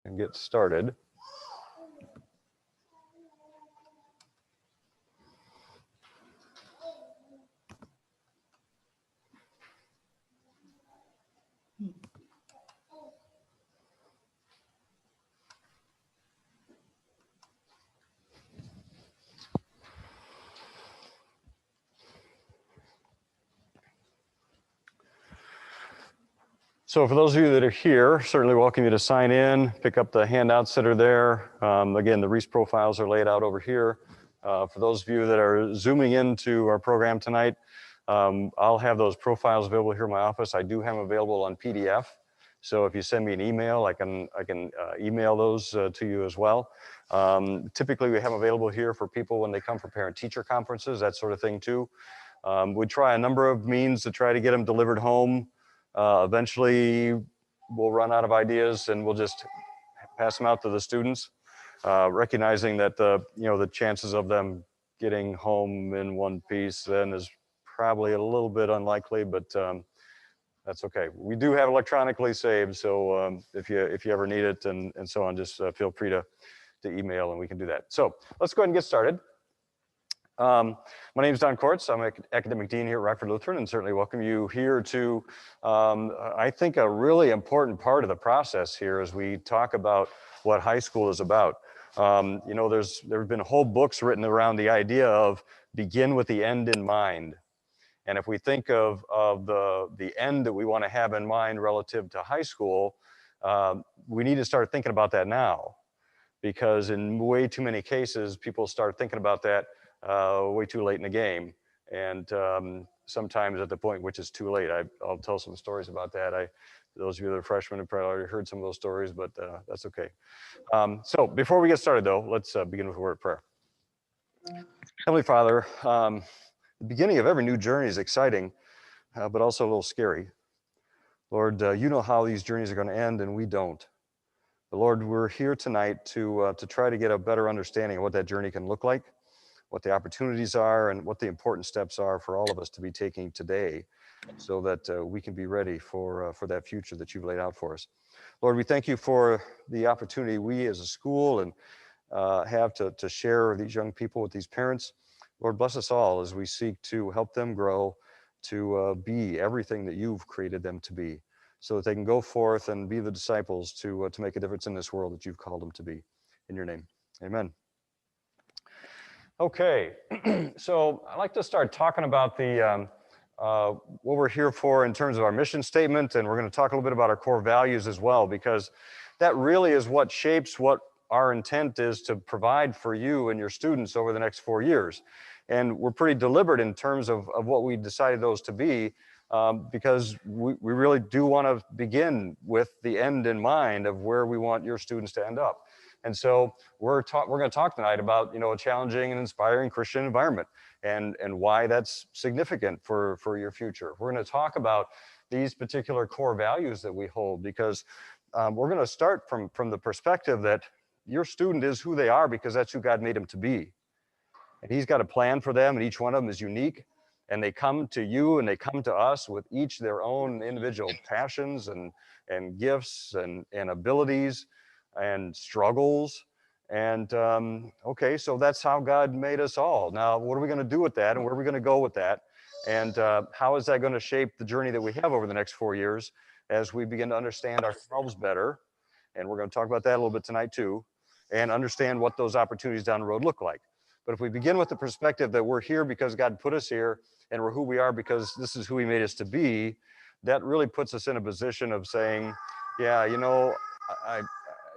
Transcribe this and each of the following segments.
and get started. So for those of you that are here, certainly welcome you to sign in, pick up the handouts that are there. Again, the Reese profiles are laid out over here. For those of you that are zooming into our program tonight, I'll have those profiles available here in my office. I do have them available on PDF. So if you send me an email, I can email those to you as well. Typically, we have them available here for people when they come for parent-teacher conferences, that sort of thing too. We try a number of means to try to get them delivered home. Eventually, we'll run out of ideas and we'll just pass them out to the students, recognizing that the chances of them getting home in one piece then is probably a little bit unlikely, but that's okay. We do have electronically saved, so if you ever need it and so on, just feel free to email and we can do that. So let's go ahead and get started. My name is Don Kortze. I'm an academic dean here at Rockford Lutheran, and certainly welcome you here to, I think, a really important part of the process here as we talk about what high school is about. There have been whole books written around the idea of begin with the end in mind. And if we think of the end that we want to have in mind relative to high school, we need to start thinking about that now. Because in way too many cases, people start thinking about that way too late in the game, and sometimes at the point which is too late. I'll tell some stories about that. Those of you that are freshmen have probably already heard some of those stories, but that's okay. So before we get started though, let's begin with a word of prayer. Heavenly Father, the beginning of every new journey is exciting, but also a little scary. Lord, you know how these journeys are going to end, and we don't. But Lord, we're here tonight to try to get a better understanding of what that journey can look like, what the opportunities are, and what the important steps are for all of us to be taking today so that we can be ready for that future that you've laid out for us. Lord, we thank you for the opportunity we as a school and have to share these young people with these parents. Lord, bless us all as we seek to help them grow to be everything that you've created them to be, so that they can go forth and be the disciples to make a difference in this world that you've called them to be. In your name, amen. Okay, so I'd like to start talking about what we're here for in terms of our mission statement, and we're going to talk a little bit about our core values as well, because that really is what shapes what our intent is to provide for you and your students over the next 4 years. And we're pretty deliberate in terms of what we decided those to be, because we really do want to begin with the end in mind of where we want your students to end up. And so we're going to talk tonight about a challenging and inspiring Christian environment and why that's significant for your future. We're going to talk about these particular core values that we hold, because we're going to start from the perspective that your student is who they are because that's who God made them to be. And he's got a plan for them, and each one of them is unique. And they come to you and they come to us with each their own individual passions and gifts and abilities and struggles. And okay, so that's how God made us all. Now, what are we going to do with that, and where are we going to go with that? And how is that going to shape the journey that we have over the next 4 years as we begin to understand ourselves better? And we're going to talk about that a little bit tonight too, and understand what those opportunities down the road look like. But if we begin with the perspective that we're here because God put us here, and we're who we are because this is who he made us to be, that really puts us in a position of saying, yeah,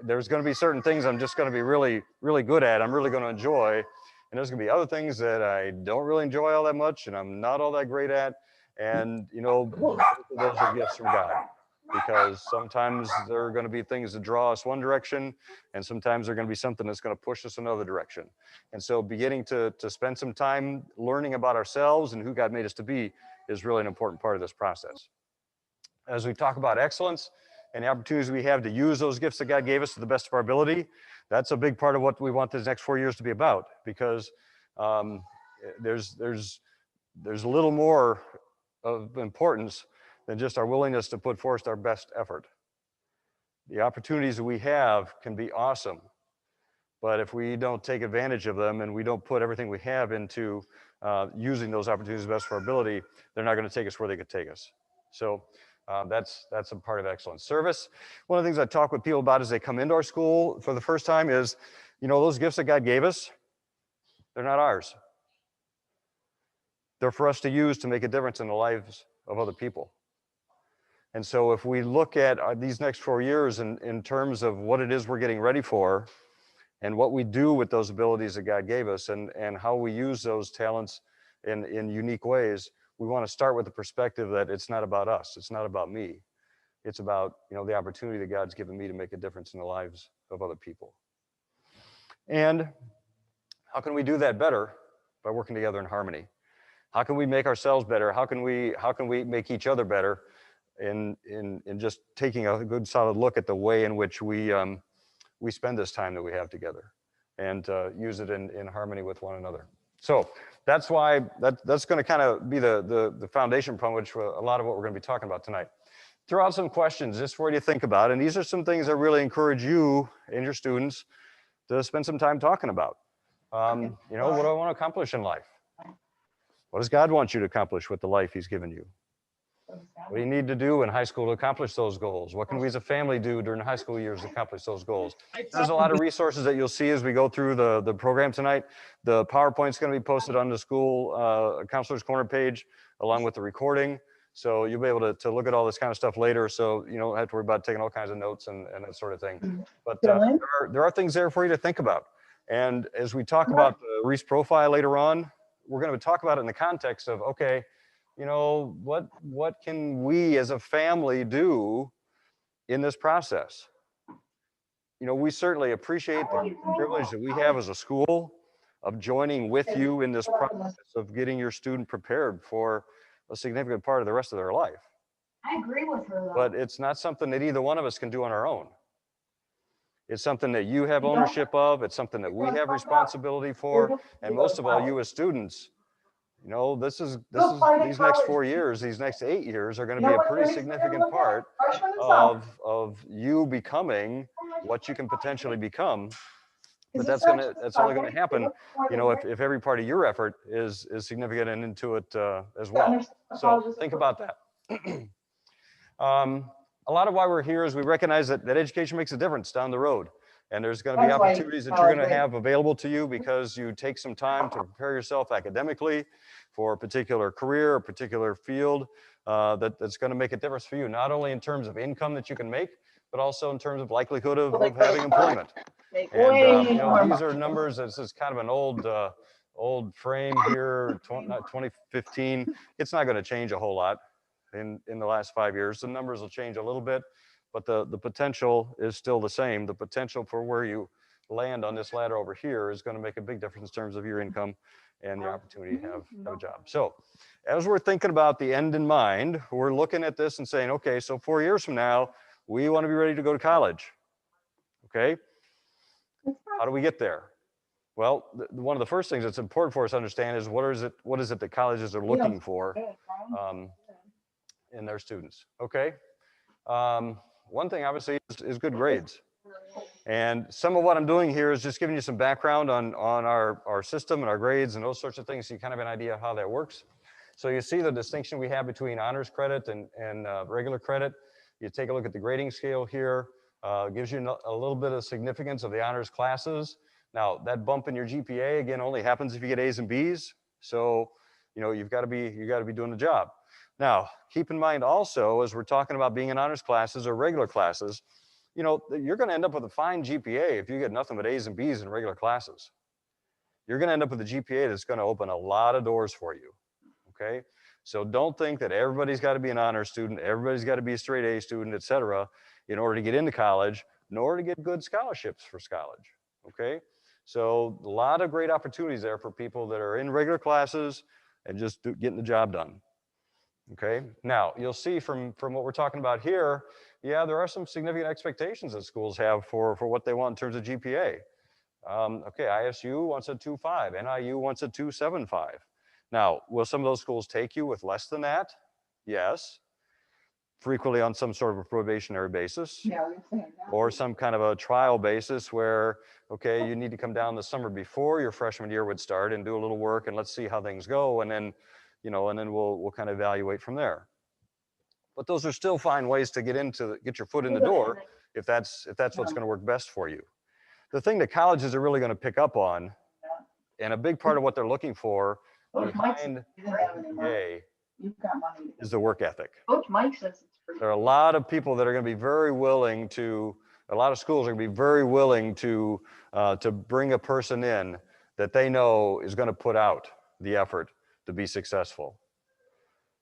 there's going to be certain things I'm just going to be really, really good at, I'm really going to enjoy, and there's going to be other things that I don't really enjoy all that much and I'm not all that great at, and those are gifts from God, because sometimes there are going to be things that draw us one direction, and sometimes they're going to be something that's going to push us another direction. And so beginning to spend some time learning about ourselves and who God made us to be is really an important part of this process. As we talk about excellence and the opportunities we have to use those gifts that God gave us to the best of our ability, that's a big part of what we want this next 4 years to be about, because there's a little more of importance than just our willingness to put forth our best effort. The opportunities that we have can be awesome, but if we don't take advantage of them and we don't put everything we have into using those opportunities best for our ability, they're not going to take us where they could take us. So that's a part of excellence. Service, one of the things I talk with people about as they come into our school for the first time is, you know, those gifts that God gave us, they're not ours. They're for us to use to make a difference in the lives of other people. And so if we look at these next 4 years in terms of what it is we're getting ready for and what we do with those abilities that God gave us and how we use those talents in unique ways, we want to start with the perspective that it's not about us. It's not about me. It's about, you know, the opportunity that God's given me to make a difference in the lives of other people. And how can we do that better? By working together in harmony. How can we make ourselves better? How can we make each other better in just taking a good solid look at the way in which we spend this time that we have together and use it in harmony with one another. So that's why that's going to kind of be the foundation upon which a lot of what we're going to be talking about tonight. Throw out some questions just for you to think about, and these are some things I really encourage you and your students to spend some time talking about. You know, what do I want to accomplish in life? What does God want you to accomplish with the life He's given you? What do you need to do in high school to accomplish those goals? What can we as a family do during high school years to accomplish those goals? There's a lot of resources that you'll see as we go through the program tonight. The PowerPoint's going to be posted on the school counselor's corner page along with the recording. So you'll be able to look at all this kind of stuff later. So you don't have to worry about taking all kinds of notes and that sort of thing. But there are things there for you to think about. And as we talk about the Reese profile later on, we're going to talk about it in the context of, okay, you know, what can we as a family do in this process? You know, we certainly appreciate the privilege that we have as a school of joining with you in this process of getting your student prepared for a significant part of the rest of their life. I agree with her, though. But it's not something that either one of us can do on our own. It's something that you have ownership of. It's something that we have responsibility for. And most of all, you as students, you know, these next 4 years, these next 8 years are going to be a pretty significant part of you becoming what you can potentially become. But that's only going to happen, you know, if every part of your effort is significant and into it as well. So think about that. A lot of why we're here is we recognize that education makes a difference down the road. And there's going to be opportunities that you're going to have available to you because you take some time to prepare yourself academically for a particular career, a particular field that's going to make a difference for you, not only in terms of income that you can make, but also in terms of likelihood of having employment. And you know, these are numbers. This is kind of an old frame here, 2015. It's not going to change a whole lot in the last 5 years. The numbers will change a little bit, but the potential is still the same. The potential for where you land on this ladder over here is going to make a big difference in terms of your income and the opportunity to have a job. So as we're thinking about the end in mind, we're looking at this and saying, okay, so 4 years from now, we want to be ready to go to college. Okay? How do we get there? Well, one of the first things that's important for us to understand is what is it that colleges are looking for in their students. Okay? One thing obviously is good grades. And some of what I'm doing here is just giving you some background on our system and our grades and those sorts of things so you kind of have an idea of how that works. So you see the distinction we have between honors credit and regular credit. You take a look at the grading scale here. Gives you a little bit of significance of the honors classes. Now, that bump in your GPA, again, only happens if you get A's and B's. So, you know, you've got to be doing the job. Now, keep in mind also, as we're talking about being in honors classes or regular classes, you know, you're going to end up with a fine GPA if you get nothing but A's and B's in regular classes. You're going to end up with a GPA that's going to open a lot of doors for you, okay? So don't think that everybody's got to be an honors student, everybody's got to be a straight A student, et cetera, in order to get into college, in order to get good scholarships for college, okay? So a lot of great opportunities there for people that are in regular classes and just getting the job done. Okay, now you'll see from what we're talking about here, yeah, there are some significant expectations that schools have for what they want in terms of GPA. Okay, ISU wants a 2.5, NIU wants a 2.75. Now, will some of those schools take you with less than that? Yes. frequently on some sort of a probationary basis, Yeah, we're saying that. or some kind of a trial basis where, okay, you need to come down the summer before your freshman year would start and do a little work, and let's see how things go, and then, and then we'll kind of evaluate from there. But those are still fine ways to get your foot in the door if that's what's going to work best for you. The thing that colleges are really going to pick up on, and a big part of what they're looking for behind GPA is the work ethic. Coach Mike says it's free. There are a lot of people that are going to be very willing to, a lot of schools are going to be very willing to bring a person in that they know is going to put out the effort to be successful.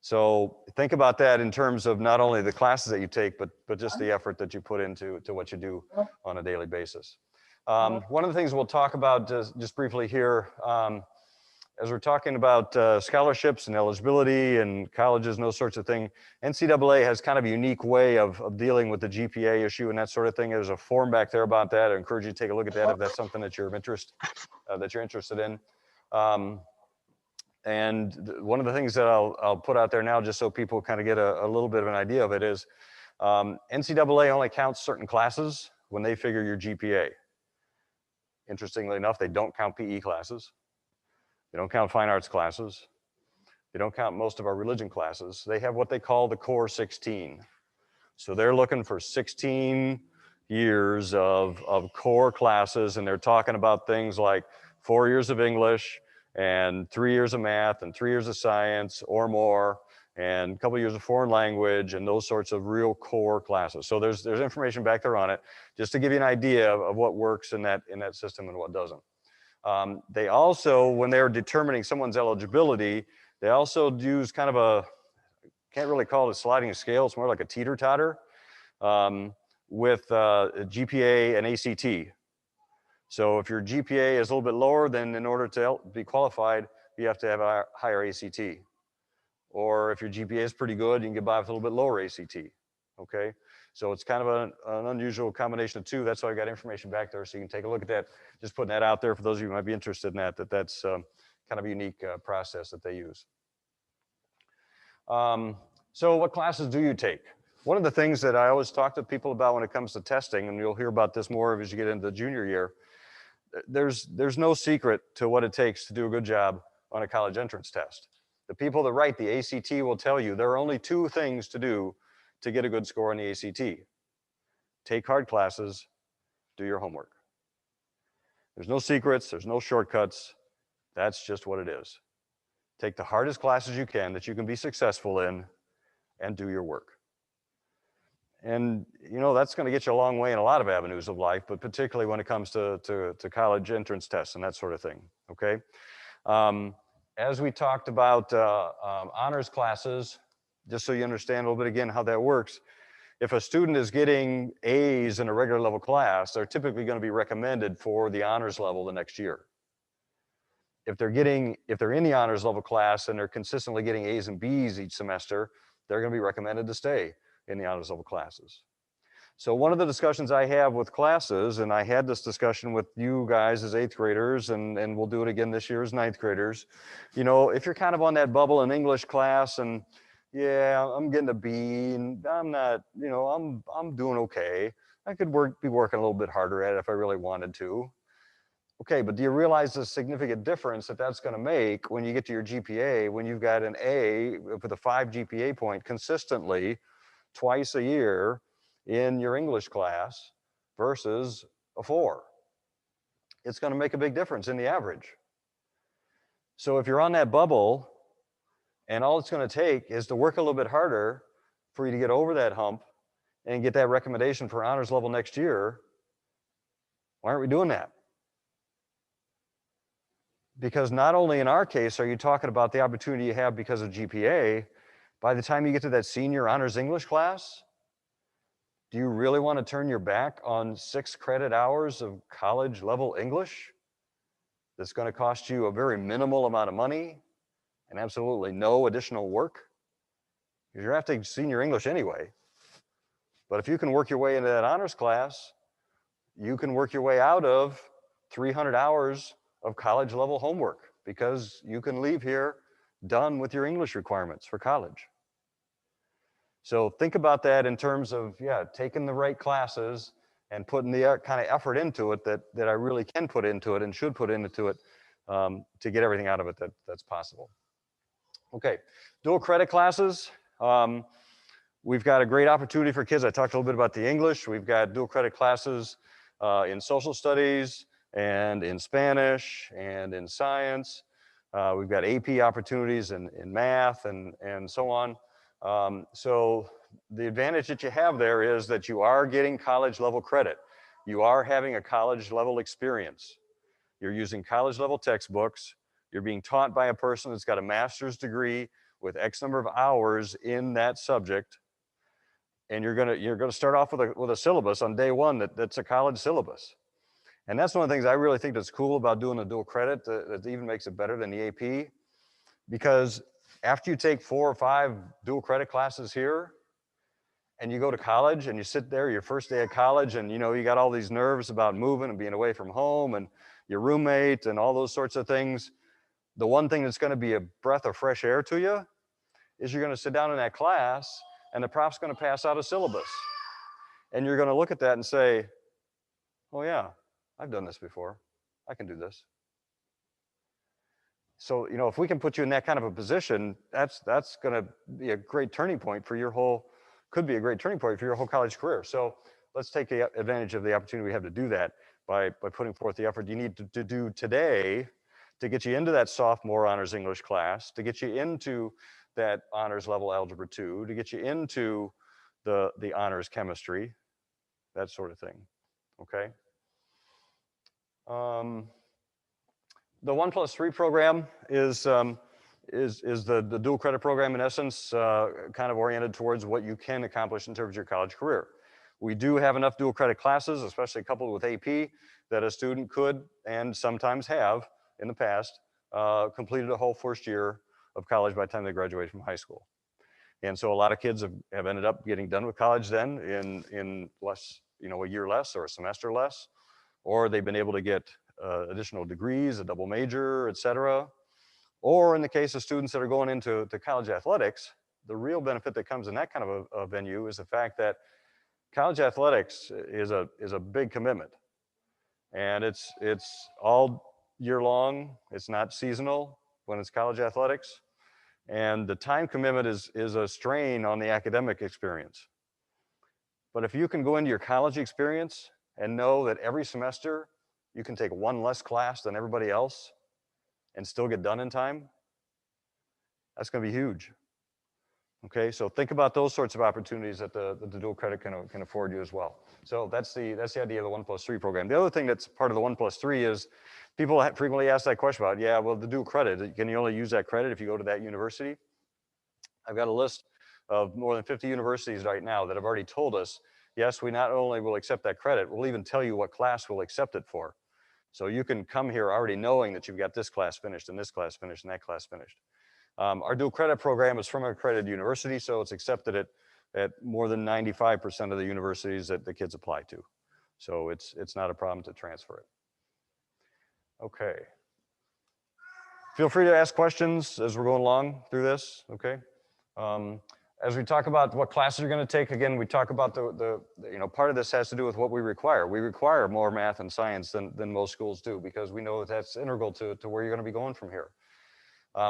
So think about that in terms of not only the classes that you take, but just the effort that you put into what you do on a daily basis. One of the things we'll talk about just briefly here, as we're talking about scholarships and eligibility and colleges and those sorts of things, NCAA has kind of a unique way of dealing with the GPA issue and that sort of thing. There's a form back there about that. I encourage you to take a look at that if that's something that you're interested in. And one of the things that I'll put out there now, just so people kind of get a little bit of an idea of it, is NCAA only counts certain classes when they figure your GPA. Interestingly enough, they don't count PE classes. They don't count fine arts classes. They don't count most of our religion classes. They have what they call the core 16. So they're looking for 16 years of core classes, and they're talking about things like 4 years of English and 3 years of math and 3 years of science or more, and a couple of years of foreign language and those sorts of real core classes. So there's information back there on it, just to give you an idea of what works in that system and what doesn't. They also, when they're determining someone's eligibility, they also use kind of a, can't really call it a sliding scale, it's more like a teeter-totter with GPA and ACT. So if your GPA is a little bit lower, then in order to be qualified, you have to have a higher ACT. Or if your GPA is pretty good, you can get by with a little bit lower ACT, okay? So it's kind of an unusual combination of two. That's why I got information back there, so you can take a look at that. Just putting that out there for those of you who might be interested in that's kind of a unique process that they use. So what classes do you take? One of the things that I always talk to people about when it comes to testing, and you'll hear about this more as you get into the junior year, there's no secret to what it takes to do a good job on a college entrance test. The people that write the ACT will tell you there are only two things to do to get a good score on the ACT. Take hard classes, do your homework. There's no secrets, there's no shortcuts. That's just what it is. Take the hardest classes you can that you can be successful in and do your work. And that's going to get you a long way in a lot of avenues of life, but particularly when it comes to college entrance tests and that sort of thing, okay? As we talked about honors classes, just so you understand a little bit again how that works, if a student is getting A's in a regular level class, they're typically going to be recommended for the honors level the next year. If they're in the honors level class and they're consistently getting A's and B's each semester, they're going to be recommended to stay in the honors level classes. So one of the discussions I have with classes, and I had this discussion with you guys as 8th graders, and we'll do it again this year as 9th graders, if you're kind of on that bubble in English class and yeah, I'm getting a B and I'm not, I'm doing okay. I could be working a little bit harder at it if I really wanted to. Okay, but do you realize the significant difference that's going to make when you get to your GPA, when you've got an A with a 5 GPA point consistently twice a year in your English class versus a 4? It's going to make a big difference in the average. So if you're on that bubble and all it's going to take is to work a little bit harder for you to get over that hump and get that recommendation for honors level next year, why aren't we doing that? Because not only in our case are you talking about the opportunity you have because of GPA, by the time you get to that senior honors English class, do you really want to turn your back on 6 credit hours of college level English that's going to cost you a very minimal amount of money and absolutely no additional work? Because you're going to have to senior English anyway. But if you can work your way into that honors class, you can work your way out of 300 hours of college level homework because you can leave here done with your English requirements for college. So think about that in terms of, yeah, taking the right classes and putting the kind of effort into it that I really can put into it and should put into it to get everything out of it that's possible. Okay, dual credit classes. We've got a great opportunity for kids. I talked a little bit about the English. We've got dual credit classes in social studies and in Spanish and in science. We've got AP opportunities in math and so on. So the advantage that you have there is that you are getting college level credit. You are having a college level experience. You're using college level textbooks. You're being taught by a person that's got a master's degree with X number of hours in that subject. And you're gonna start off with a syllabus on day one that's a college syllabus. And that's one of the things I really think that's cool about doing a dual credit that even makes it better than the AP. Because after you take 4 or 5 dual credit classes here, and you go to college and you sit there your first day of college and you got all these nerves about moving and being away from home and your roommate and all those sorts of things, the one thing that's going to be a breath of fresh air to you is you're going to sit down in that class and the prof's going to pass out a syllabus. And you're going to look at that and say, oh yeah, I've done this before. I can do this. So, if we can put you in that kind of a position, that's going to be a great turning point for your whole, could be a great turning point for your whole college career. So let's take advantage of the opportunity we have to do that by putting forth the effort you need to do today to get you into that sophomore honors English class, to get you into that honors level algebra 2, to get you into the honors chemistry, that sort of thing, okay? The 1+3 program is the dual credit program in essence, kind of oriented towards what you can accomplish in terms of your college career. We do have enough dual credit classes, especially coupled with AP, that a student could and sometimes have in the past completed a whole first year of college by the time they graduate from high school. And so a lot of kids have ended up getting done with college then in less, a year less or a semester less, or they've been able to get additional degrees, a double major, et cetera. Or in the case of students that are going into college athletics, the real benefit that comes in that kind of a venue is the fact that college athletics is a big commitment. And it's all year long. It's not seasonal when it's college athletics. And the time commitment is a strain on the academic experience. But if you can go into your college experience and know that every semester you can take one less class than everybody else and still get done in time, that's going to be huge. Okay, so think about those sorts of opportunities that the dual credit can afford you as well. So that's the idea of the 1+3 program. The other thing that's part of the 1+3 is people frequently ask that question about, yeah, well, the dual credit, can you only use that credit if you go to that university? I've got a list of more than 50 universities right now that have already told us, yes, we not only will accept that credit, we'll even tell you what class we'll accept it for. So you can come here already knowing that you've got this class finished and this class finished and that class finished. Our dual credit program is from an accredited university, so it's accepted at more than 95% of the universities that the kids apply to. So it's not a problem to transfer it. Okay. Feel free to ask questions as we're going along through this, okay? As we talk about what classes you're going to take, again, we talk about part of this has to do with what we require. We require more math and science than most schools do because we know that that's integral to where you're going to be going from here.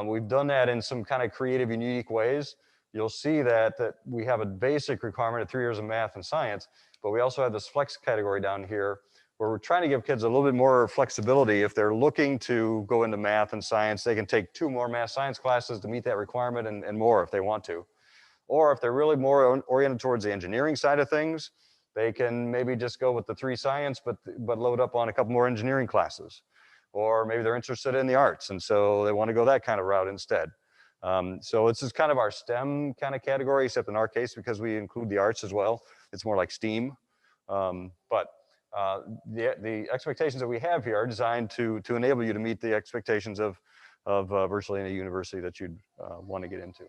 We've done that in some kind of creative and unique ways. You'll see that we have a basic requirement of 3 years of math and science, but we also have this flex category down here where we're trying to give kids a little bit more flexibility. If they're looking to go into math and science, they can take 2 more math science classes to meet that requirement and more if they want to. Or if they're really more oriented towards the engineering side of things, they can maybe just go with the 3 science, but load up on a couple more engineering classes. Or maybe they're interested in the arts, and so they want to go that kind of route instead. So it's just kind of our STEM kind of category, except in our case, because we include the arts as well. It's more like STEAM. But the expectations that we have here are designed to enable you to meet the expectations of virtually any university that you'd want to get into.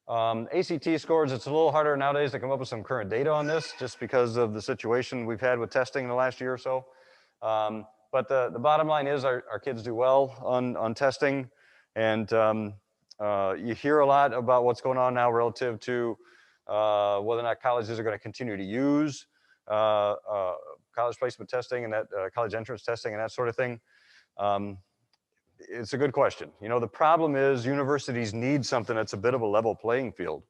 ACT scores, it's a little harder nowadays to come up with some current data on this just because of the situation we've had with testing in the last year or so. But the bottom line is our kids do well on testing. And You hear a lot about what's going on now relative to whether or not colleges are going to continue to use college placement testing and that college entrance testing and that sort of thing. It's a good question. You know, the problem is universities need something that's a bit of a level playing field,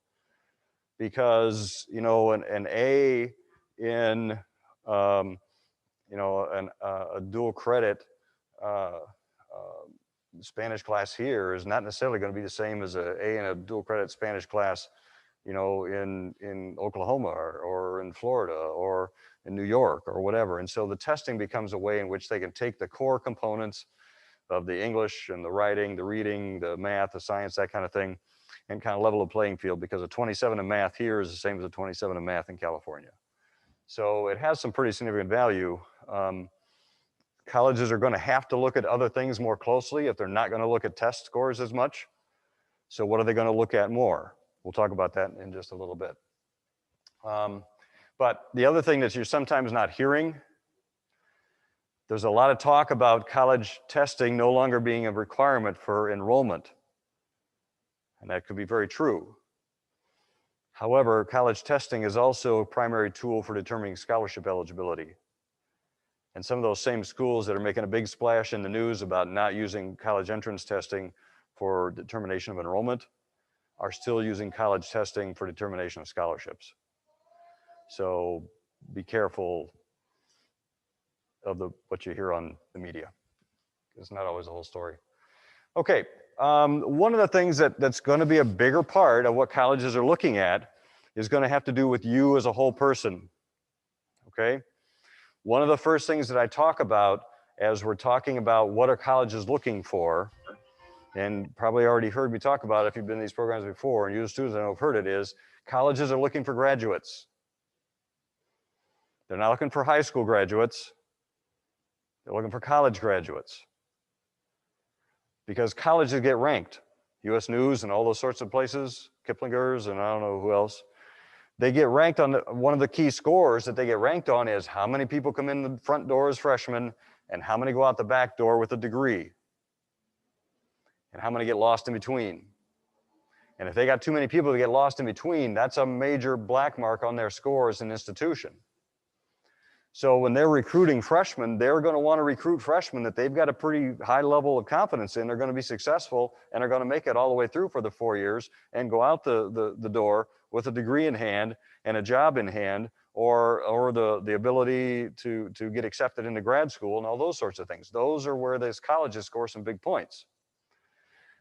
because, you know, an A in, you know, a dual credit Spanish class here is not necessarily going to be the same as an A in a dual credit Spanish class, you know, in Oklahoma or in Florida or in New York or whatever. And so the testing becomes a way in which they can take the core components of the English and the writing, the reading, the math, the science, that kind of thing, and kind of level the playing field, because a 27 in math here is the same as a 27 in math in California. So it has some pretty significant value. Colleges are going to have to look at other things more closely if they're not going to look at test scores as much. So what are they going to look at more? We'll talk about that in just a little bit. But the other thing that you're sometimes not hearing, there's a lot of talk about college testing no longer being a requirement for enrollment. And that could be very true. However, college testing is also a primary tool for determining scholarship eligibility. And some of those same schools that are making a big splash in the news about not using college entrance testing for determination of enrollment are still using college testing for determination of scholarships. So be careful of what you hear on the media. It's not always the whole story. Okay, one of the things that's going to be a bigger part of what colleges are looking at is going to have to do with you as a whole person, okay? One of the first things that I talk about as we're talking about what are colleges looking for, and probably already heard me talk about it if you've been in these programs before, and you students I know have heard it, is colleges are looking for graduates. They're not looking for high school graduates. They're looking for college graduates. Because colleges get ranked. US News and all those sorts of places, Kiplinger's and I don't know who else. They get ranked on one of the key scores that they get ranked on is how many people come in the front door as freshmen and how many go out the back door with a degree. And how many get lost in between. And if they got too many people that get lost in between, that's a major black mark on their score as an institution. So when they're recruiting freshmen, they're going to want to recruit freshmen that they've got a pretty high level of confidence in. They're going to be successful and are going to make it all the way through for the 4 years and go out the door with a degree in hand and a job in hand, or the ability to get accepted into grad school and all those sorts of things. Those are where these colleges score some big points.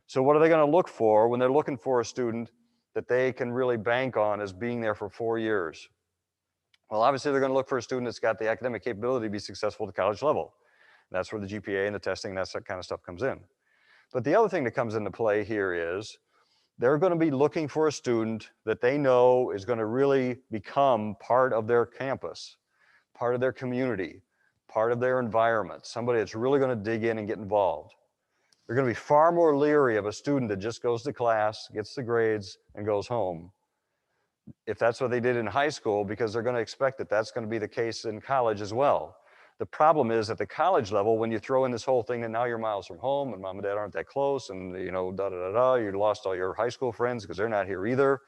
So what are they going to look for when they're looking for a student that they can really bank on as being there for 4 years? Well, obviously, they're going to look for a student that's got the academic capability to be successful at the college level. And that's where the GPA and the testing, that kind of stuff comes in. But the other thing that comes into play here is they're going to be looking for a student that they know is going to really become part of their campus, part of their community, part of their environment, somebody that's really going to dig in and get involved. They're going to be far more leery of a student that just goes to class, gets the grades, and goes home, if that's what they did in high school, because they're going to expect that that's going to be the case in college as well. The problem is at the college level, when you throw in this whole thing that now you're miles from home and mom and dad aren't that close and, you know, you lost all your high school friends because they're not here either.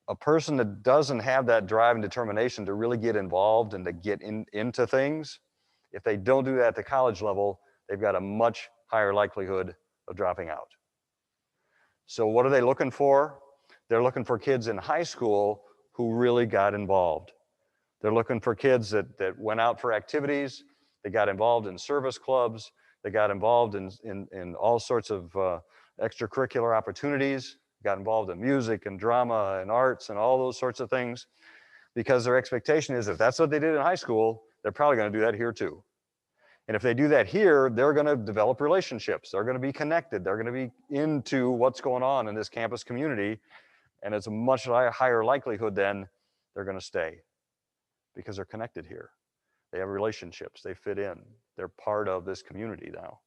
A person that doesn't have that drive and determination to really get involved and to get into things, if they don't do that at the college level, they've got a much higher likelihood of dropping out. So what are they looking for? They're looking for kids in high school who really got involved. They're looking for kids that went out for activities, they got involved in service clubs, they got involved in all sorts of extracurricular opportunities, got involved in music and drama and arts and all those sorts of things, because their expectation is if that's what they did in high school, they're probably going to do that here too. And if they do that here, they're going to develop relationships. They're going to be connected. They're going to be into what's going on in this campus community. And it's a much higher likelihood then they're going to stay because they're connected here. They have relationships. They fit in. They're part of this community now.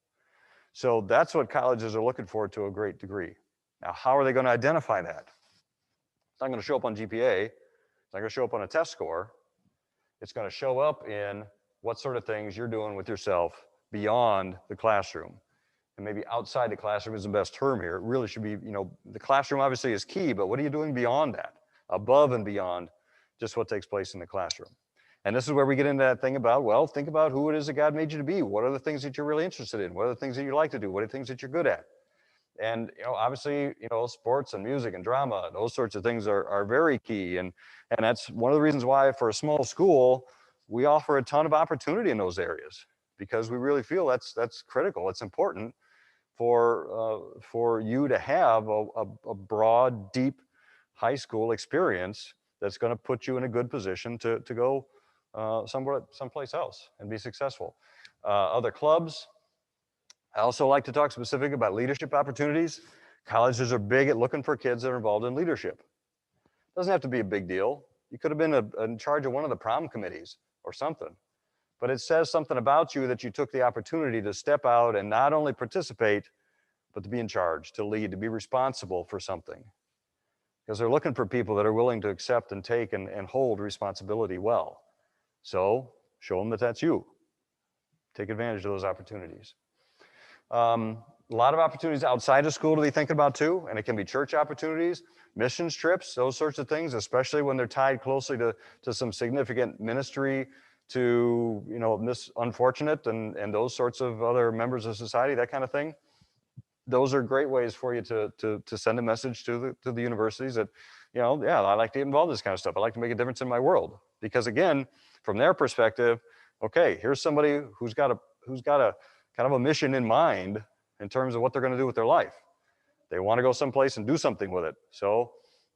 So that's what colleges are looking for to a great degree. Now, how are they going to identify that? It's not going to show up on GPA. It's not going to show up on a test score. It's going to show up in what sort of things you're doing with yourself beyond the classroom. and maybe outside the classroom is the best term here. It really should be, the classroom obviously is key, but what are you doing beyond that, above and beyond just what takes place in the classroom? And this is where we get into that thing about, well, think about who it is that God made you to be. What are the things that you're really interested in? What are the things that you like to do? What are the things that you're good at? And, obviously, sports and music and drama, those sorts of things are very key. And that's one of the reasons why for a small school, we offer a ton of opportunity in those areas, because we really feel that's critical. It's important for you to have a broad, deep high school experience that's going to put you in a good position to go someplace else and be successful. Other clubs. I also like to talk specifically about leadership opportunities. Colleges are big at looking for kids that are involved in leadership. Doesn't have to be a big deal. You could have been in charge of one of the prom committees or something. But it says something about you that you took the opportunity to step out and not only participate, but to be in charge, to lead, to be responsible for something. Because they're looking for people that are willing to accept and take and hold responsibility well. So show them that that's you. Take advantage of those opportunities. A lot of opportunities outside of school to be thinking about too, and it can be church opportunities, missions trips, those sorts of things, especially when they're tied closely to some significant ministry, to this unfortunate and those sorts of other members of society, that kind of thing. Those are great ways for you to send a message to the universities that, yeah, I like to get involved in this kind of stuff. I like to make a difference in my world. Because again, from their perspective, okay, here's somebody who's got a kind of a mission in mind in terms of what they're going to do with their life. They want to go someplace and do something with it. So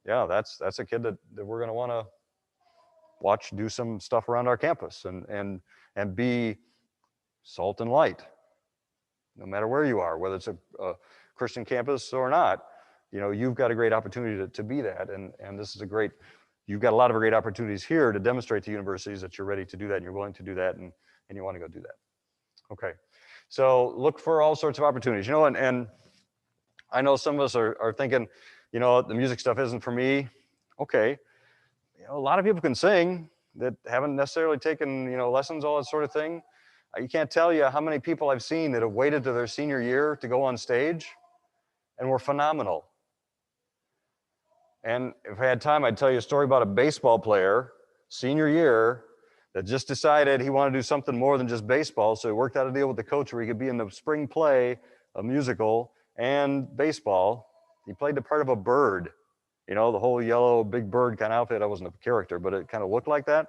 yeah, that's a kid that we're going to want to watch do some stuff around our campus and be salt and light, no matter where you are, whether it's a Christian campus or not. You've got a great opportunity to be that, and this is you've got a lot of great opportunities here to demonstrate to universities that you're ready to do that and you're willing to do that and you want to go do that. Okay, so look for all sorts of opportunities. And I know some of us are thinking, the music stuff isn't for me. Okay, a lot of people can sing that haven't necessarily taken lessons, all that sort of thing. You can't tell you how many people I've seen that have waited to their senior year to go on stage and were phenomenal. And if I had time, I'd tell you a story about a baseball player, senior year, that just decided he wanted to do something more than just baseball, so he worked out a deal with the coach where he could be in the spring play, a musical, and baseball. He played the part of a bird, the whole yellow big bird kind of outfit. I wasn't a character, but it kind of looked like that.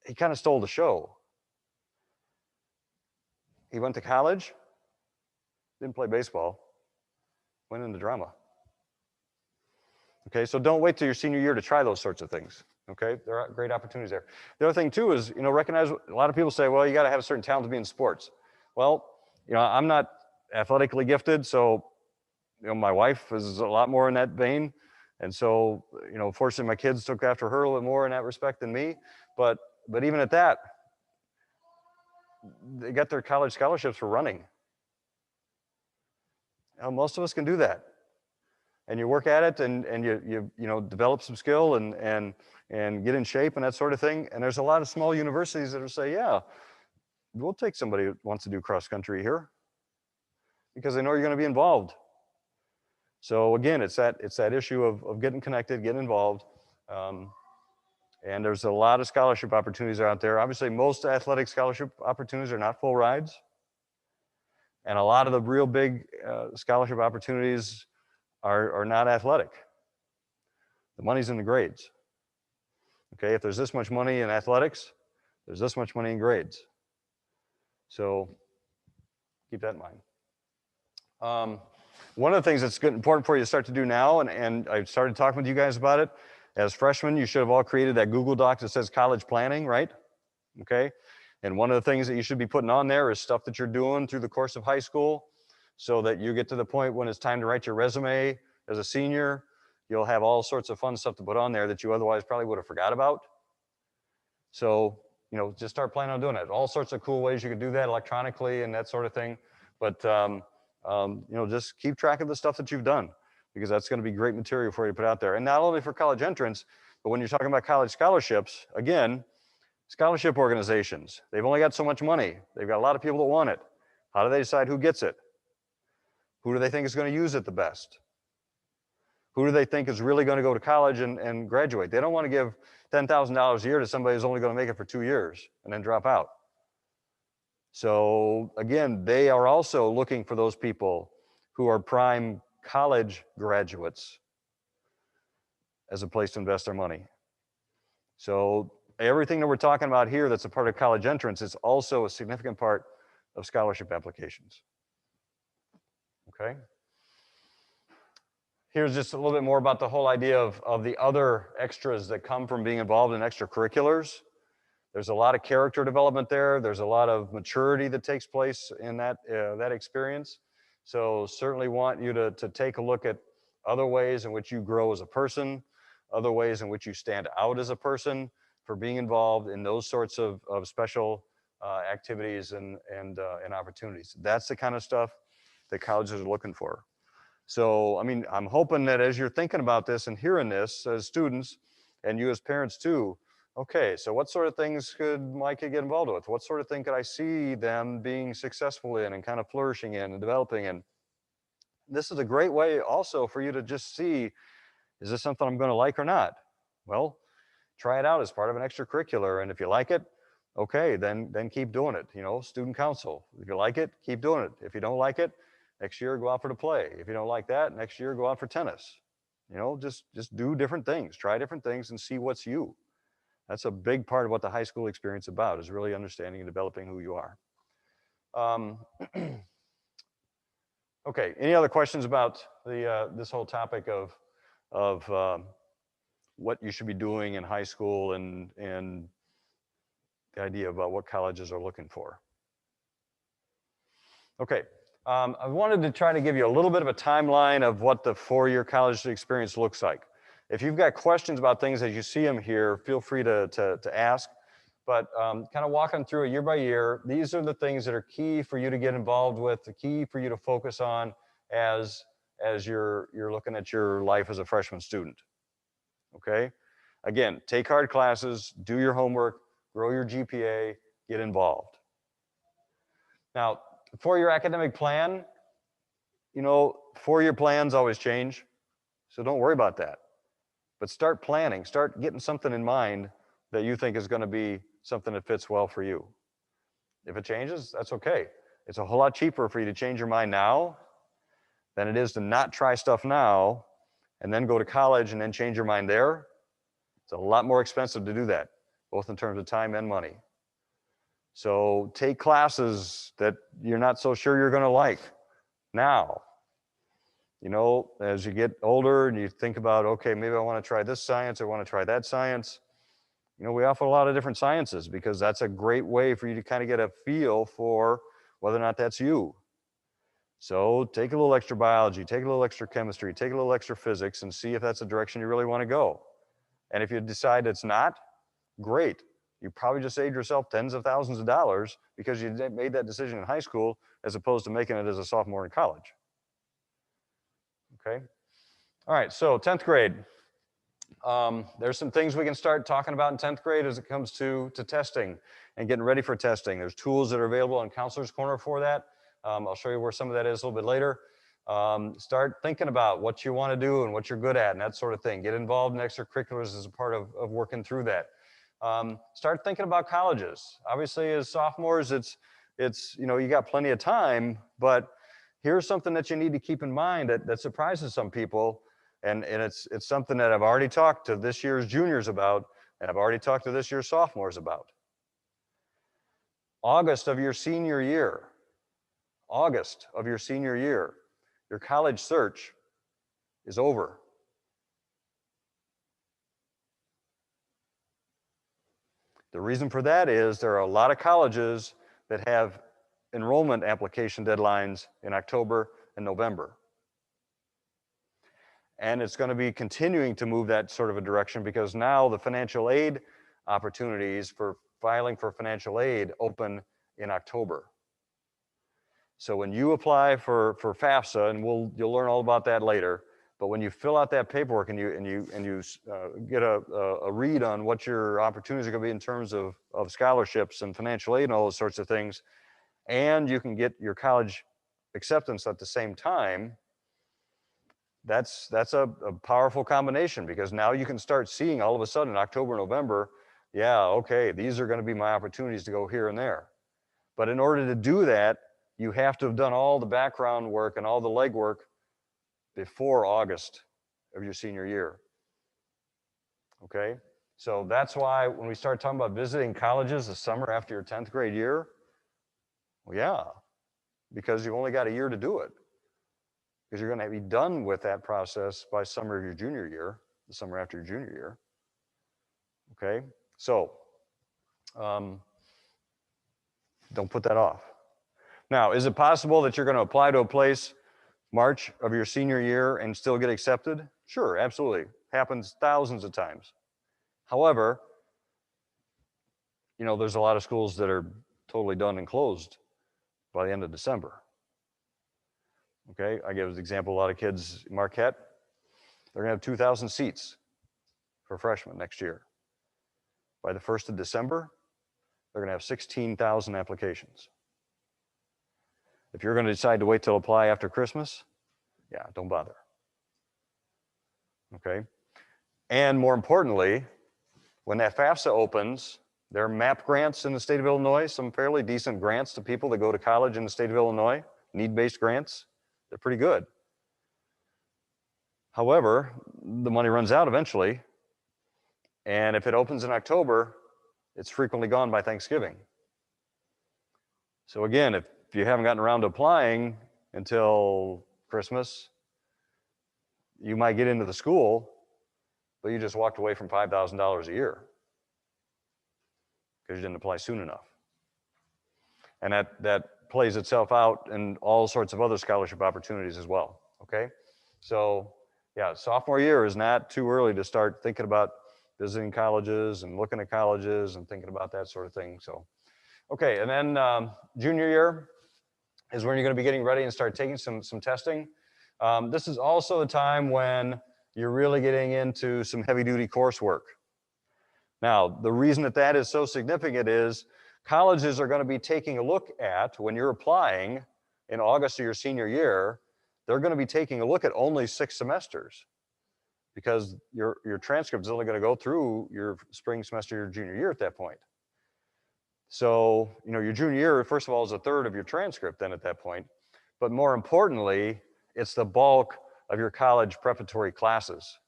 He kind of stole the show. He went to college, didn't play baseball, went into drama. Okay, so don't wait till your senior year to try those sorts of things. Okay, there are great opportunities there. The other thing too is, recognize, a lot of people say, well, you got to have a certain talent to be in sports. Well, I'm not athletically gifted, so, my wife is a lot more in that vein. And so, fortunately my kids took after her a little bit more in that respect than me. But even at that, they got their college scholarships for running. Most of us can do that. And you work at it and you develop some skill and get in shape and that sort of thing. And there's a lot of small universities that will say, yeah, we'll take somebody who wants to do cross country here because they know you're going to be involved. So again, it's that issue of getting connected, getting involved. And there's a lot of scholarship opportunities out there. Obviously, most athletic scholarship opportunities are not full rides. And a lot of the real big scholarship opportunities are not athletic. The money's in the grades. Okay, if there's this much money in athletics, there's this much money in grades. So keep that in mind. One of the things that's important for you to start to do now, and I've started talking with you guys about it, as freshmen, you should have all created that Google Doc that says college planning, right? Okay, and one of the things that you should be putting on there is stuff that you're doing through the course of high school so that you get to the point when it's time to write your resume as a senior, you'll have all sorts of fun stuff to put on there that you otherwise probably would have forgot about. So, just start planning on doing it. All sorts of cool ways you can do that electronically and that sort of thing. But, just keep track of the stuff that you've done because that's going to be great material for you to put out there. And not only for college entrance, but when you're talking about college scholarships, again, scholarship organizations, they've only got so much money. They've got a lot of people that want it. How do they decide who gets it? Who do they think is going to use it the best? Who do they think is really going to go to college and graduate? They don't want to give $10,000 a year to somebody who's only going to make it for 2 years and then drop out. So again, they are also looking for those people who are prime college graduates as a place to invest their money. So everything that we're talking about here that's a part of college entrance is also a significant part of scholarship applications. Okay? Here's just a little bit more about the whole idea of the other extras that come from being involved in extracurriculars. There's a lot of character development there. There's a lot of maturity that takes place in that experience. So certainly want you to take a look at other ways in which you grow as a person, other ways in which you stand out as a person for being involved in those sorts of special activities and opportunities. That's the kind of stuff that colleges are looking for. So, I mean, I'm hoping that as you're thinking about this and hearing this as students, and you as parents too, okay, so what sort of things could my kid get involved with? What sort of thing could I see them being successful in and kind of flourishing in and developing in? This is a great way also for you to just see, is this something I'm going to like or not? Well, try it out as part of an extracurricular, and if you like it, okay, then keep doing it. You know, student council. If you like it, keep doing it. If you don't like it, next year go out for the play. If you don't like that, next year go out for tennis. You know, just do different things, try different things and see what's you. That's a big part of what the high school experience is about, is really understanding and developing who you are. Okay, any other questions about this whole topic of what you should be doing in high school and the idea about what colleges are looking for? Okay, I wanted to try to give you a little bit of a timeline of what the four-year college experience looks like. If you've got questions about things as you see them here, feel free to ask. But kind of walking through it year by year, these are the things that are key for you to get involved with, the key for you to focus on as you're looking at your life as a freshman student. Okay? Again, take hard classes, do your homework, grow your GPA, get involved. Now, for your academic plan, you know, four-year plans always change, so don't worry about that. But start planning, start getting something in mind that you think is going to be something that fits well for you. If it changes, that's okay. It's a whole lot cheaper for you to change your mind now than it is to not try stuff now and then go to college and then change your mind there. It's a lot more expensive to do that, both in terms of time and money. So take classes that you're not so sure you're going to like now. You know, as you get older and you think about, okay, maybe I want to try this science, I want to try that science. You know, we offer a lot of different sciences because that's a great way for you to kind of get a feel for whether or not that's you. So take a little extra biology, take a little extra chemistry, take a little extra physics and see if that's the direction you really want to go. And if you decide it's not, great. You probably just saved yourself tens of thousands of dollars because you made that decision in high school as opposed to making it as a sophomore in college. Okay? All right, so 10th grade. There's some things we can start talking about in 10th grade as it comes to testing and getting ready for testing. There's tools that are available on Counselor's Corner for that. I'll show you where some of that is a little bit later. Start thinking about what you want to do and what you're good at and that sort of thing. Get involved in extracurriculars as a part of working through that. Start thinking about colleges. Obviously, as sophomores, it's you know, you got plenty of time, but here's something that you need to keep in mind that surprises some people, and it's something that I've already talked to this year's juniors about, and I've already talked to this year's sophomores about. August of your senior year, your college search is over. The reason for that is there are a lot of colleges that have enrollment application deadlines in October and November. And it's going to be continuing to move that sort of a direction because now the financial aid opportunities for filing for financial aid open in October. So when you apply for FAFSA, and you'll learn all about that later, but when you fill out that paperwork and you get a read on what your opportunities are going to be in terms of scholarships and financial aid and all those sorts of things, and you can get your college acceptance at the same time, that's a powerful combination, because now you can start seeing all of a sudden in October, November, yeah, okay, these are going to be my opportunities to go here and there. But in order to do that, you have to have done all the background work and all the legwork before August of your senior year. Okay? So that's why when we start talking about visiting colleges the summer after your 10th grade year, well, yeah, because you've only got a year to do it. Because you're going to be done with that process by summer of your junior year, the summer after your junior year. Okay? So, don't put that off. Now, is it possible that you're going to apply to a place March of your senior year and still get accepted? Sure, absolutely. Happens thousands of times. However, you know, there's a lot of schools that are totally done and closed by the end of December. Okay, I give as an example, a lot of kids in Marquette, they're gonna have 2,000 seats for freshmen next year. By the 1st of December, they're gonna have 16,000 applications. If you're gonna decide to wait till apply after Christmas, yeah, don't bother. Okay, and more importantly, when that FAFSA opens, there are MAP grants in the state of Illinois, some fairly decent grants to people that go to college in the state of Illinois, need-based grants. They're pretty good. However, the money runs out eventually, and if it opens in October, it's frequently gone by Thanksgiving. So again, if you haven't gotten around to applying until Christmas, you might get into the school, but you just walked away from $5,000 a year because you didn't apply soon enough. And that plays itself out in all sorts of other scholarship opportunities as well, okay? So yeah, sophomore year is not too early to start thinking about visiting colleges and looking at colleges and thinking about that sort of thing. So, okay, and then junior year is when you're gonna be getting ready and start taking some testing. This is also the time when you're really getting into some heavy-duty coursework. Now, the reason that is so significant is colleges are going to be taking a look at, when you're applying in August of your senior year, they're going to be taking a look at only 6 semesters, because your transcript is only going to go through your spring semester, your junior year at that point. So, you know, your junior year, first of all, is a third of your transcript then at that point. But more importantly, it's the bulk of your college preparatory classes.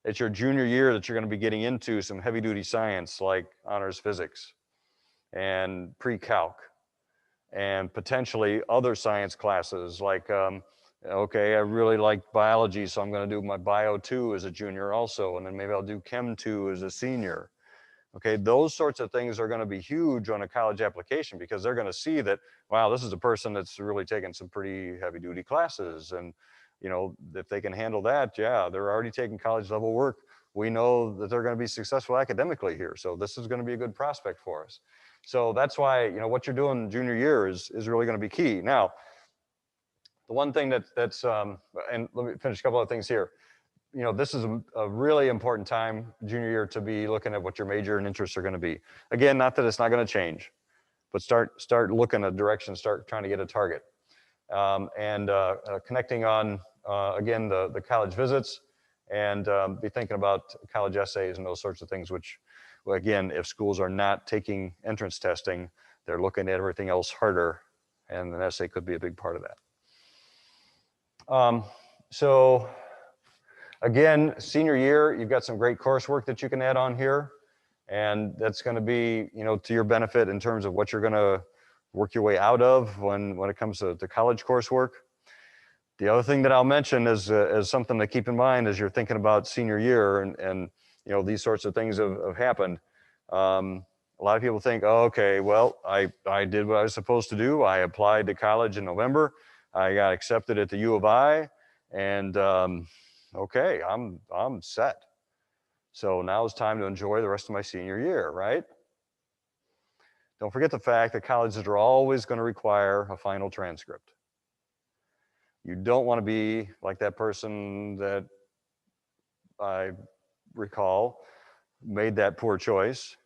It's your junior year that you're going to be getting into some heavy-duty science like honors physics and pre-calc and potentially other science classes like, okay, I really like biology, so I'm going to do my Bio 2 as a junior also, and then maybe I'll do Chem 2 as a senior. Okay, those sorts of things are going to be huge on a college application, because they're going to see that, wow, this is a person that's really taken some pretty heavy-duty classes, and you know, if they can handle that, yeah, they're already taking college level work. We know that they're going to be successful academically here, so this is going to be a good prospect for us. So that's why, you know, what you're doing junior year is really going to be key. Now, the one thing that's, and let me finish a couple of things here. You know, this is a really important time, junior year, to be looking at what your major and interests are going to be. Again, not that it's not going to change, but start looking a direction, start trying to get a target. And connecting on, again, the college visits, and be thinking about college essays and those sorts of things, which, again, if schools are not taking entrance testing, they're looking at everything else harder, and an essay could be a big part of that. So again, senior year, you've got some great coursework that you can add on here, and that's going to be, you know, to your benefit in terms of what you're going to work your way out of when it comes to college coursework. The other thing that I'll mention is something to keep in mind as you're thinking about senior year, and you know, these sorts of things have happened. A lot of people think, oh, okay, well, I did what I was supposed to do. I applied to college in November. I got accepted at the U of I, and okay, I'm set. So now it's time to enjoy the rest of my senior year, right? Don't forget the fact that colleges are always going to require a final transcript. You don't want to be like that person that I recall made that poor choice,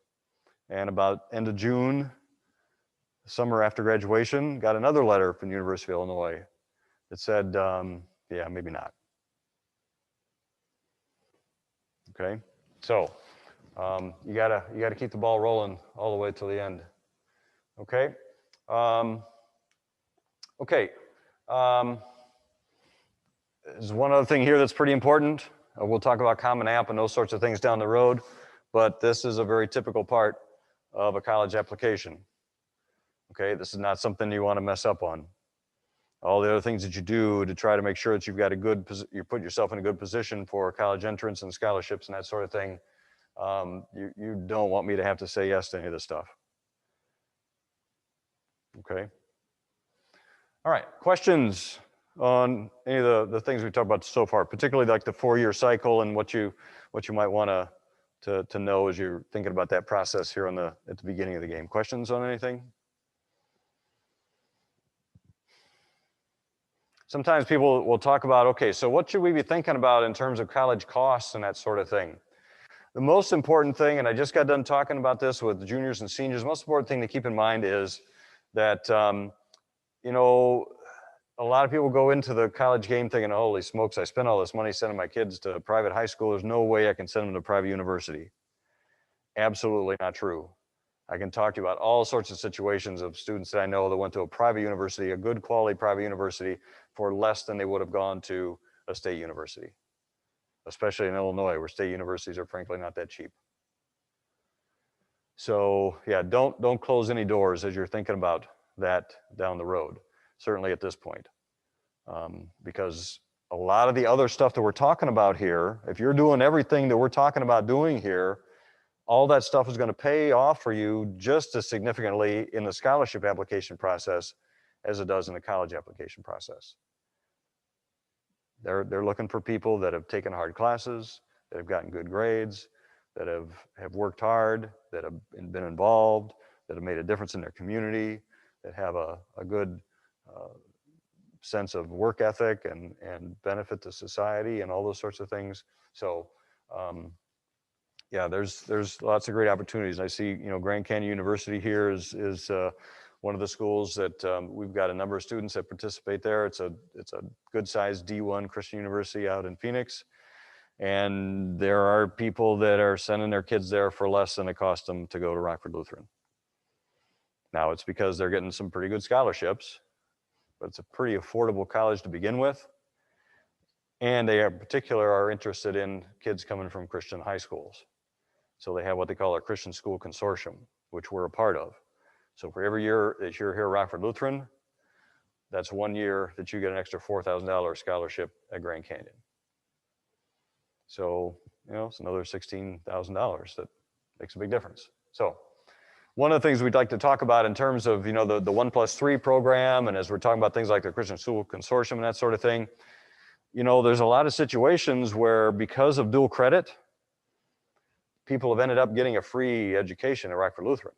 and about end of June, The summer after graduation, got another letter from the University of Illinois that said, yeah, maybe not. Okay, so you gotta keep the ball rolling all the way till the end. Okay, okay. There's one other thing here that's pretty important. We'll talk about Common App and those sorts of things down the road, but this is a very typical part of a college application. Okay, this is not something you want to mess up on. All the other things that you do to try to make sure that you've got you put yourself in a good position for college entrance and scholarships and that sort of thing. You don't want me to have to say yes to any of this stuff. Okay. All right, questions on any of the things we talked about so far, particularly like the 4-year cycle and what you might want to know as you're thinking about that process here at the beginning of the game. Questions on anything? Sometimes people will talk about, okay, so what should we be thinking about in terms of college costs and that sort of thing? The most important thing, and I just got done talking about this with the juniors and seniors, the most important thing to keep in mind is that, you know, a lot of people go into the college game thinking, holy smokes, I spent all this money sending my kids to private high school. There's no way I can send them to private university. Absolutely not true. I can talk to you about all sorts of situations of students that I know that went to a private university, a good quality private university, for less than they would have gone to a state university, especially in Illinois, where state universities are frankly not that cheap. So yeah, don't close any doors as you're thinking about that down the road, certainly at this point. Because a lot of the other stuff that we're talking about here, if you're doing everything that we're talking about doing here, all that stuff is going to pay off for you just as significantly in the scholarship application process as it does in the college application process. They're looking for people that have taken hard classes, that have gotten good grades, that have worked hard, that have been involved, that have made a difference in their community, that have a good sense of work ethic and benefit to society and all those sorts of things. So yeah, there's lots of great opportunities. I see, you know, Grand Canyon University here is one of the schools that we've got a number of students that participate there. It's a good-sized D1 Christian university out in Phoenix, and there are people that are sending their kids there for less than it cost them to go to Rockford Lutheran. Now, it's because they're getting some pretty good scholarships, but it's a pretty affordable college to begin with, and they in particular are interested in kids coming from Christian high schools. So they have what they call a Christian School Consortium, which we're a part of. So for every year that you're here at Rockford Lutheran, that's 1 year that you get an extra $4,000 scholarship at Grand Canyon. So, you know, it's another $16,000 that makes a big difference. So one of the things we'd like to talk about in terms of, you know, the 1+3 program, and as we're talking about things like the Christian School Consortium and that sort of thing, you know, there's a lot of situations where because of dual credit, people have ended up getting a free education at Rockford Lutheran.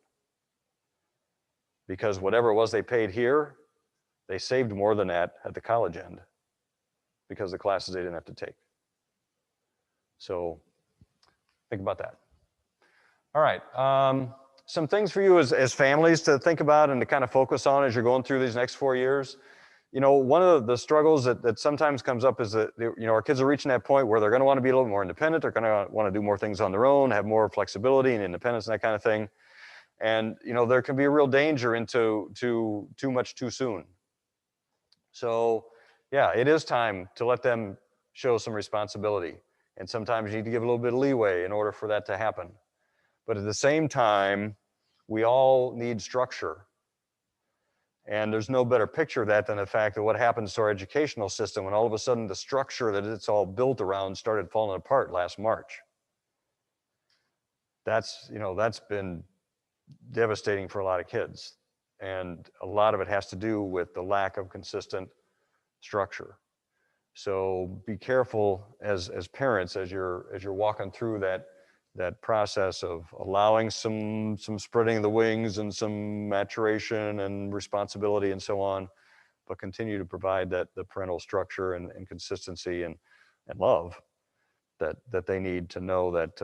Because whatever it was they paid here, they saved more than that at the college end because of the classes they didn't have to take. So think about that. All right, some things for you as families to think about and to kind of focus on as you're going through these next 4 years. You know, one of the struggles that sometimes comes up is that, you know, our kids are reaching that point where they're going to want to be a little more independent. They're going to want to do more things on their own, have more flexibility and independence and that kind of thing. And, you know, there can be a real danger into too much too soon. So, yeah, it is time to let them show some responsibility. And sometimes you need to give a little bit of leeway in order for that to happen. But at the same time, we all need structure. And there's no better picture of that than the fact that what happens to our educational system when all of a sudden the structure that it's all built around started falling apart last March. That's, you know, that's been devastating for a lot of kids. And a lot of it has to do with the lack of consistent structure. So be careful as parents as you're walking through that process of allowing some spreading of the wings and some maturation and responsibility and so on, but continue to provide the parental structure and consistency and love that they need to know that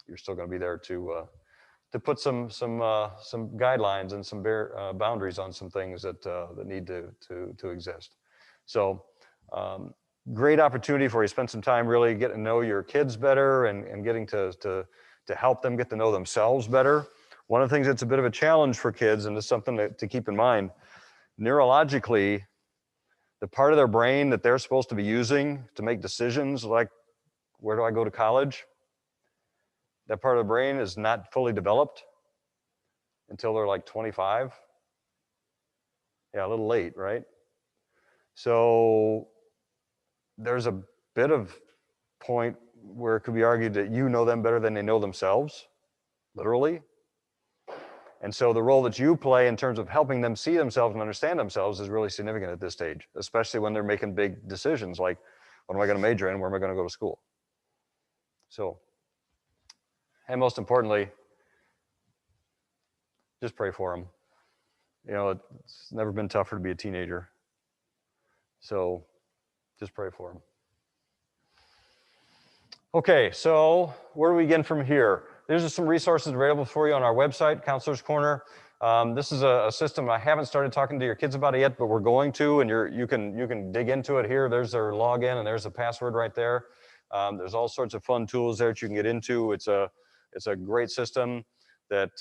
you're still going to be there to put some guidelines and some boundaries on some things that need to exist. So great opportunity for you to spend some time really getting to know your kids better and getting to help them get to know themselves better. One of the things that's a bit of a challenge for kids, and it's something to keep in mind, neurologically, the part of their brain that they're supposed to be using to make decisions like, where do I go to college? That part of the brain is not fully developed until they're like 25. Yeah, a little late, right? So there's a bit of point where it could be argued that you know them better than they know themselves, literally. And so the role that you play in terms of helping them see themselves and understand themselves is really significant at this stage, especially when they're making big decisions like, what am I going to major in? Where am I going to go to school? So, and most importantly, just pray for them. You know, it's never been tougher to be a teenager. So just pray for them. Okay, so where do we begin from here? These are some resources available for you on our website, Counselor's Corner. This is a system I haven't started talking to your kids about it yet, but we're going to, and you can dig into it here. There's their login, and there's the password right there. There's all sorts of fun tools there that you can get into. It's a great system that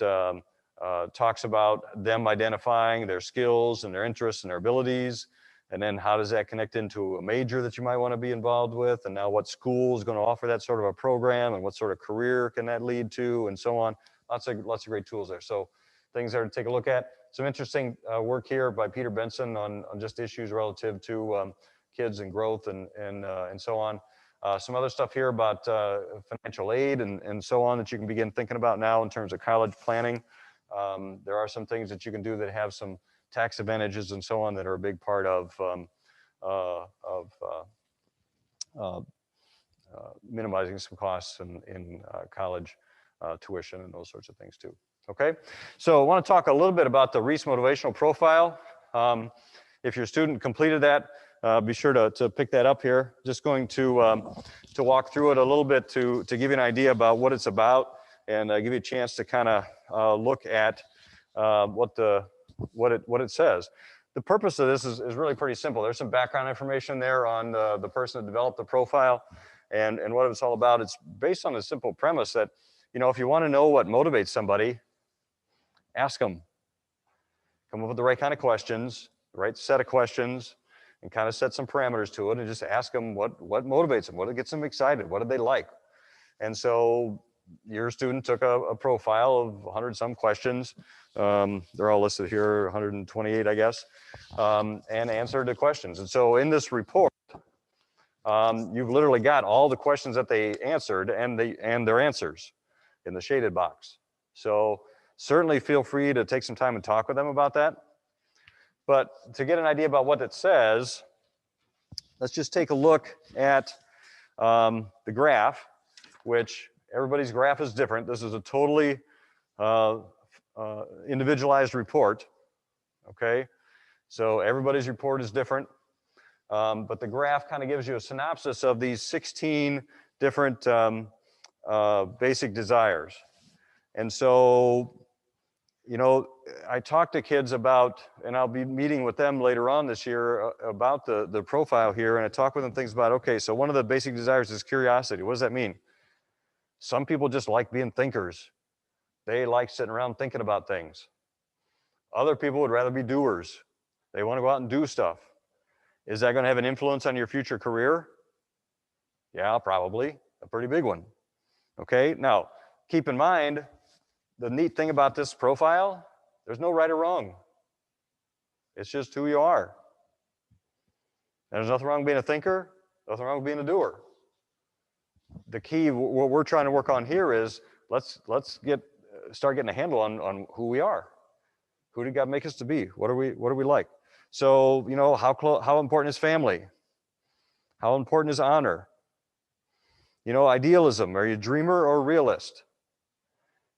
talks about them identifying their skills and their interests and their abilities, and then how does that connect into a major that you might want to be involved with, and now what school is going to offer that sort of a program, and what sort of career can that lead to, and so on. Lots of great tools there. So things there to take a look at. Some interesting work here by Peter Benson on just issues relative to kids and growth and so on. Some other stuff here about financial aid and so on that you can begin thinking about now in terms of college planning. There are some things that you can do that have some tax advantages and so on that are a big part of minimizing some costs in college tuition and those sorts of things too. Okay, so I want to talk a little bit about the Reese Motivational Profile. If your student completed that, be sure to pick that up here. Just going to walk through it a little bit to give you an idea about what it's about and give you a chance to kind of look at what it says. The purpose of this is really pretty simple. There's some background information there on the person that developed the profile and what it's all about. It's based on a simple premise that, you know, if you want to know what motivates somebody, ask them. Come up with the right kind of questions, the right set of questions, and kind of set some parameters to it and just ask them what motivates them, what gets them excited, what do they like. And so your student took a profile of 100 some questions. They're all listed here, 128, I guess, and answered the questions. And so in this report, you've literally got all the questions that they answered and their answers in the shaded box. So certainly feel free to take some time and talk with them about that. But to get an idea about what it says, let's just take a look at the graph, which everybody's graph is different. This is a totally individualized report, okay? So everybody's report is different, but the graph kind of gives you a synopsis of these 16 different basic desires. And so, you know, I talk to kids about, and I'll be meeting with them later on this year about the profile here, and I talk with them things about, okay, so one of the basic desires is curiosity. What does that mean? Some people just like being thinkers. They like sitting around thinking about things. Other people would rather be doers. They want to go out and do stuff. Is that going to have an influence on your future career? Yeah, probably. A pretty big one. Okay, now keep in mind, the neat thing about this profile, there's no right or wrong. It's just who you are. And there's nothing wrong with being a thinker, nothing wrong with being a doer. The key, what we're trying to work on here is let's start getting a handle on who we are. Who did God make us to be? What are we like? So, you know, how important is family? How important is honor? You know, idealism. Are you a dreamer or a realist?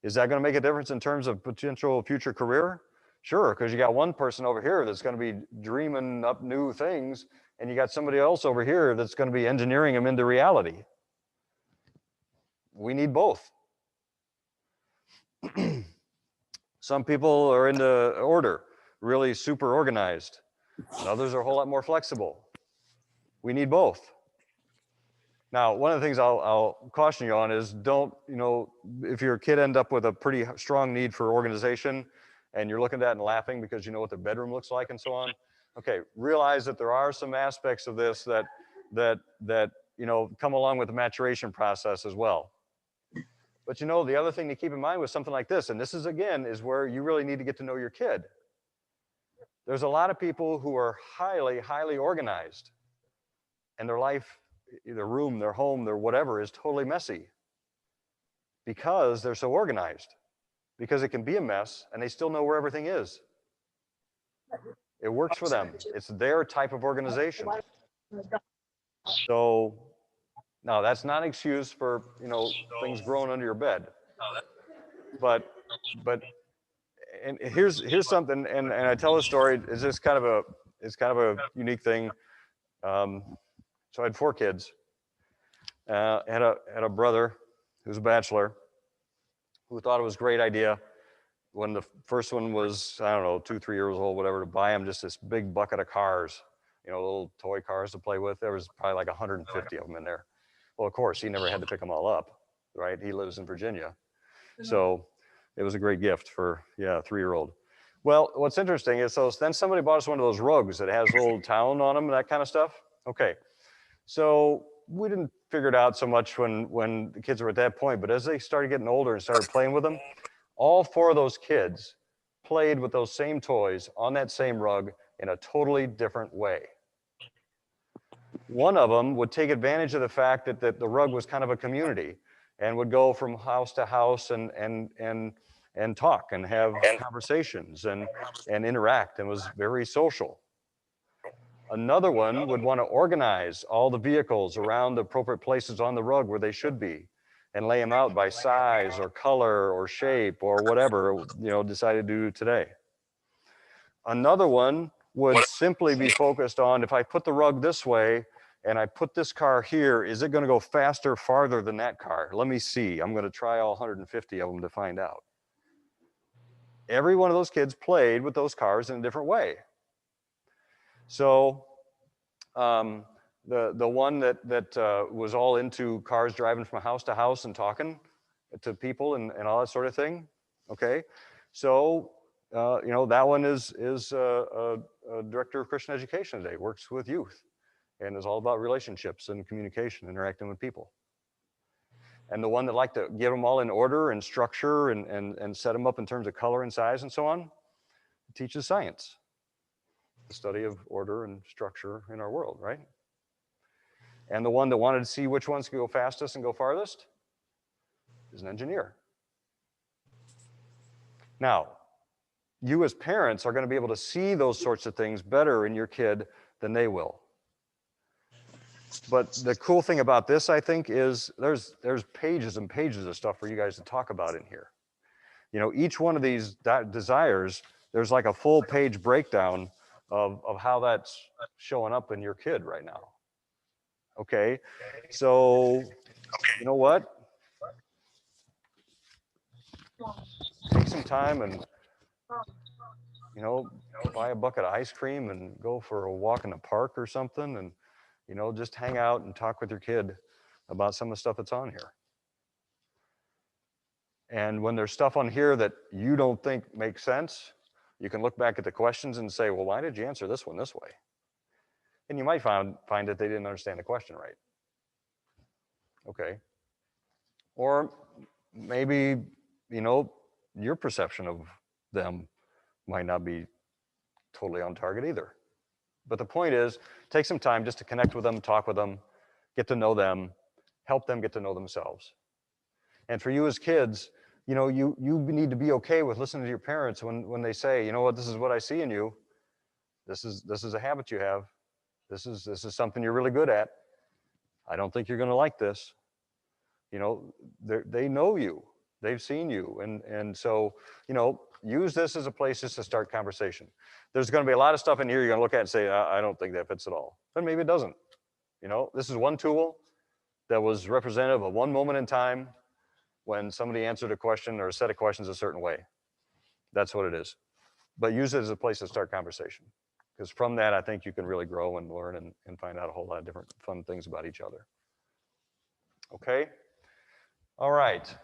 Is that going to make a difference in terms of potential future career? Sure, because you got one person over here that's going to be dreaming up new things, and you got somebody else over here that's going to be engineering them into reality. We need both. Some people are into order, really super organized, and others are a whole lot more flexible. We need both. Now, one of the things I'll caution you on is don't, if your kid end up with a pretty strong need for organization and you're looking at that and laughing because you know what their bedroom looks like and so on, okay, realize that there are some aspects of this that come along with the maturation process as well. But the other thing to keep in mind with something like this, and this is again, is where you really need to get to know your kid. There's a lot of people who are highly, highly organized and their life, their room, their home, their whatever is totally messy because they're so organized, because it can be a mess and they still know where everything is. It works for them. It's their type of organization. So now that's not an excuse for, things growing under your bed. But and here's something, and I tell this story, it's just kind of a unique thing. So I had 4 kids. Had a brother who's a bachelor who thought it was a great idea when the first one was, I don't know, 2, 3 years old, whatever, to buy him just this big bucket of cars, little toy cars to play with. There was probably like 150 of them in there. Well, of course, he never had to pick them all up, right? He lives in Virginia. So it was a great gift for, a 3-year-old. Well, what's interesting is, so then somebody bought us one of those rugs that has a little town on them and that kind of stuff. Okay, so we didn't figure it out so much when the kids were at that point, but as they started getting older and started playing with them, all 4 of those kids played with those same toys on that same rug in a totally different way. One of them would take advantage of the fact that the rug was kind of a community and would go from house to house and talk and have conversations and interact and was very social. Another one would want to organize all the vehicles around the appropriate places on the rug where they should be and lay them out by size or color or shape or whatever, decided to do today. Another one would simply be focused on, if I put the rug this way and I put this car here, is it going to go faster, farther than that car? Let me see. I'm going to try all 150 of them to find out. Every one of those kids played with those cars in a different way. So the one that was all into cars driving from house to house and talking to people and all that sort of thing, okay? So, that one is a director of Christian education today, works with youth, and is all about relationships and communication, interacting with people. And the one that liked to get them all in order and structure and set them up in terms of color and size and so on, teaches science, the study of order and structure in our world, right? And the one that wanted to see which ones could go fastest and go farthest is an engineer. Now, you as parents are going to be able to see those sorts of things better in your kid than they will. But the cool thing about this, I think, is there's pages and pages of stuff for you guys to talk about in here. Each one of these desires, there's like a full page breakdown of how that's showing up in your kid right now. Okay, so you know what? Take some time and, buy a bucket of ice cream and go for a walk in the park or something and, just hang out and talk with your kid about some of the stuff that's on here. And when there's stuff on here that you don't think makes sense, you can look back at the questions and say, well, why did you answer this one this way? And you might find that they didn't understand the question right. Okay. Or maybe, your perception of them might not be totally on target either. But the point is, take some time just to connect with them, talk with them, get to know them, help them get to know themselves. And for you as kids, you need to be okay with listening to your parents when they say, this is what I see in you. This is a habit you have. This is something you're really good at. I don't think you're going to like this. They know you. They've seen you. And so, use this as a place just to start conversation. There's going to be a lot of stuff in here you're going to look at and say, I don't think that fits at all. But maybe it doesn't. This is one tool that was representative of one moment in time when somebody answered a question or a set of questions a certain way. That's what it is. But use it as a place to start conversation. Because from that, I think you can really grow and learn and find out a whole lot of different fun things about each other. Okay? All right.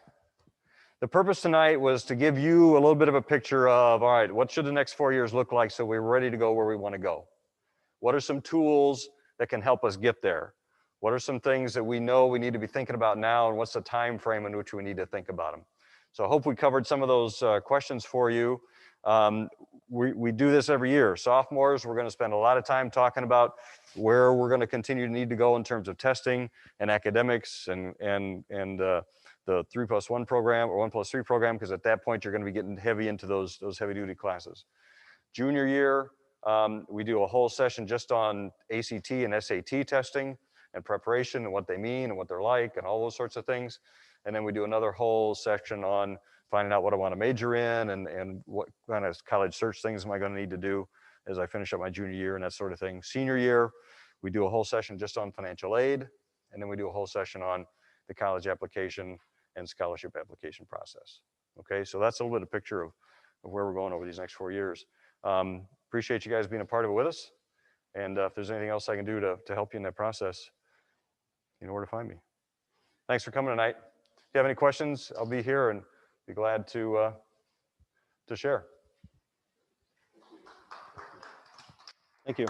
The purpose tonight was to give you a little bit of a picture of, all right, what should the next 4 years look like so we're ready to go where we want to go? What are some tools that can help us get there? What are some things that we know we need to be thinking about now, and what's the time frame in which we need to think about them? So I hope we covered some of those questions for you. We do this every year. Sophomores, we're going to spend a lot of time talking about where we're going to continue to need to go in terms of testing and academics and the 3+1 program or 1+3 program, because at that point you're going to be getting heavy into those heavy duty classes. Junior year, we do a whole session just on ACT and SAT testing and preparation and what they mean and what they're like and all those sorts of things. And then we do another whole section on finding out what I want to major in and what kind of college search things am I going to need to do as I finish up my junior year and that sort of thing. Senior year, we do a whole session just on financial aid, and then we do a whole session on the college application and scholarship application process. Okay, so that's a little bit of picture of where we're going over these next 4 years. Appreciate you guys being a part of it with us. And if there's anything else I can do to help you in that process, you know where to find me. Thanks for coming tonight. If you have any questions, I'll be here and be glad to share. Thank you.